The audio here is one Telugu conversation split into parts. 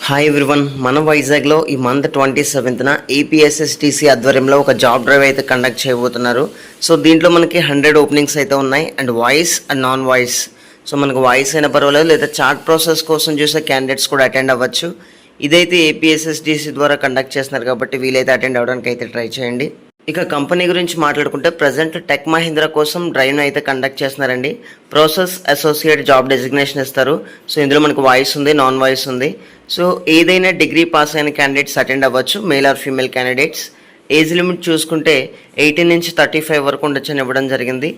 హాయ్ ఎవ్రీవన్, మన వైజాగ్లో ఈ మంత్ 27న ఏపీఎస్ఎస్టీసీ ఆధ్వర్యంలో ఒక జాబ్ డ్రైవ్ అయితే కండక్ట్ చేయబోతున్నారు. సో దీంట్లో మనకి 100 ఓపెనింగ్స్ అయితే ఉన్నాయి and voice and non voice. So మనకు వాయిస్ అయినా పర్వాలేదు, లేదా చార్ట్ ప్రాసెస్ కోసం చూసే క్యాండిడేట్స్ కూడా అటెండ్ అవ్వచ్చు. ఇదైతే ఏపీఎస్ఎస్టీసీ ద్వారా కండక్ట్ చేస్తున్నారు కాబట్టి వీలైతే అటెండ్ అవ్వడానికి అయితే ట్రై చేయండి. ఇక కంపెనీ గురించి మాట్లాడుకుంటే ప్రజెంట్ టెక్ మహీంద్రా కోసం డ్రైవ్ను అయితే కండక్ట్ చేస్తున్నారండి. ప్రాసెస్ అసోసియేట్ జాబ్ డెసిగ్నేషన్ ఇస్తారు. సో ఇందులో మనకు వాయిస్ ఉంది, నాన్ వాయిస్ ఉంది. సో ఏదైనా డిగ్రీ పాస్ అయిన క్యాండిడేట్స్ అటెండ్ అవ్వచ్చు, male or female candidates. Age limit చూసుకుంటే 18 నుంచి 35 వరకు ఉండొచ్చు అని ఇవ్వడం జరిగింది.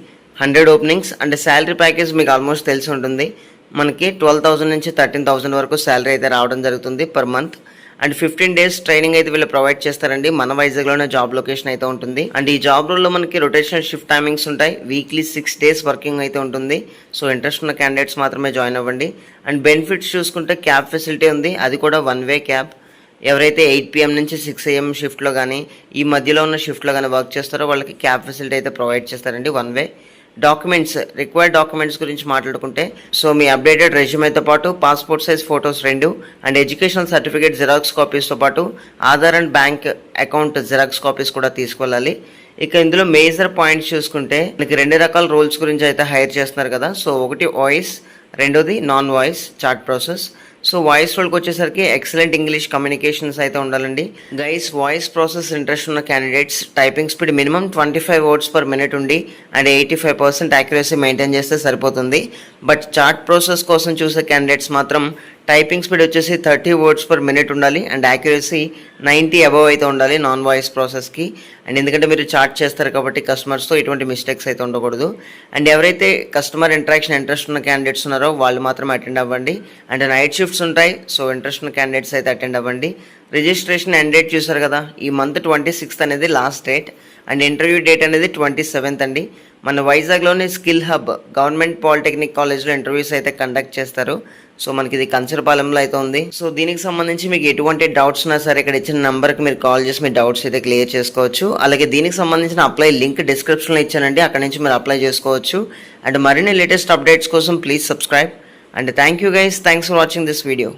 100 ఓపెనింగ్స్ అండ్ శాలరీ ప్యాకేజ్ మీకు ఆల్మోస్ట్ తెలిసి ఉంటుంది. మనకి 12,000 నుంచి 13,000 వరకు శాలరీ అయితే రావడం జరుగుతుంది per month. And 15 days training అయితే వీళ్ళు ప్రొవైడ్ చేస్తారండి. మన వైజాగ్లోనే జాబ్ లొకేషన్ అయితే ఉంటుంది. అండ్ ఈ జాబ్ రోల్లో మనకి రొటేషనల్ షిఫ్ట్ టైమింగ్స్ ఉంటాయి. వీక్లీ 6 డేస్ వర్కింగ్ అయితే ఉంటుంది. సో ఇంట్రెస్ట్ ఉన్న క్యాండిడేట్స్ మాత్రమే జాయిన్ అవ్వండి. అండ్ బెనిఫిట్స్ చూసుకుంటే క్యాబ్ ఫెసిలిటీ ఉంది, అది కూడా 1 వే క్యాబ్. ఎవరైతే 8 PM నుంచి 6 AM షిఫ్ట్లో కానీ ఈ మధ్యలో ఉన్న షిఫ్ట్లో కానీ వర్క్ చేస్తారో వాళ్ళకి క్యాబ్ ఫెసిలిటీ అయితే ప్రొవైడ్ చేస్తారండి 1 వే. డాక్యుమెంట్స్, రిక్వైర్డ్ డాక్యుమెంట్స్ గురించి మాట్లాడుకుంటే సో మీ అప్డేటెడ్ రెజ్యూమేతో పాటు passport size photos 2 and educational certificate xerox కాపీస్తో పాటు Aadhaar and bank account xerox copies కూడా తీసుకెళ్ళాలి. ఇక ఇందులో మేజర్ పాయింట్స్ చూసుకుంటే మనకి 2 రకాల రోల్స్ గురించి అయితే హైర్ చేస్తున్నారు కదా. సో ఒకటి వాయిస్, రెండోది non voice chart process. So voice రోల్కి వచ్చేసరికి ఎక్సలెంట్ ఇంగ్లీష్ కమ్యూనికేషన్స్ అయితే ఉండాలండి. గైస్, వాయిస్ ప్రాసెస్ ఇంట్రెస్ట్ ఉన్న candidates typing speed minimum 25 words per minute ఉండి అండ్ 85% యాక్యురసీ మెయింటైన్ చేస్తే సరిపోతుంది. బట్ చార్ట్ ప్రాసెస్ కోసం చూసే క్యాండిడేట్స్ మాత్రం టైపింగ్ స్పీడ్ వచ్చేసి 30 వర్డ్స్ పర్ మినిట్ ఉండాలి అండ్ యాక్యురసీ 90 అబవ్ అయితే ఉండాలి నాన్ వాయిస్ ప్రాసెస్కి. అండ్ ఎందుకంటే మీరు చార్ట్ చేస్తారు కాబట్టి కస్టమర్స్తో ఎటువంటి మిస్టేక్స్ అయితే ఉండకూడదు. అండ్ ఎవరైతే కస్టమర్ ఇంటరాక్షన్ ఇంట్రెస్ట్ ఉన్న క్యాండిడేట్స్ ఉన్నారో వాళ్ళు మాత్రం అటెండ్ అవ్వండి. అండ్ నైట్ షిఫ్ట్స్ ఉంటాయి, సో ఇంట్రెస్ట్ ఉన్న క్యాండిడేట్స్ అయితే అటెండ్ అవ్వండి. రిజిస్ట్రేషన్ ఎండ్ డేట్ చూసారు కదా, ఈ మంత్ 26th అనేది last date and interview date అనేది 27th అండి. మన వైజాగ్లోని స్కిల్ హబ్ గవర్నమెంట్ పాలిటెక్నిక్ కాలేజ్లో ఇంటర్వ్యూస్ అయితే కండక్ట్ చేస్తారు. సో మనకి ఇది కంచరపాలెంలో అయితే ఉంది. సో దీనికి సంబంధించి మీకు ఎటువంటి డౌట్స్ ఉన్నా సరే ఇక్కడ ఇచ్చిన నెంబర్కి మీరు కాల్ చేసి మీ డౌట్స్ అయితే క్లియర్ చేసుకోవచ్చు. అలాగే దీనికి సంబంధించిన అప్లై లింక్ డిస్క్రిప్షన్లో ఇచ్చానండి, అక్కడ నుంచి మీరు అప్లై చేసుకోవచ్చు. అండ్ మరిన్ని లేటెస్ట్ అప్డేట్స్ కోసం please subscribe. And thank you guys, thanks for watching this video.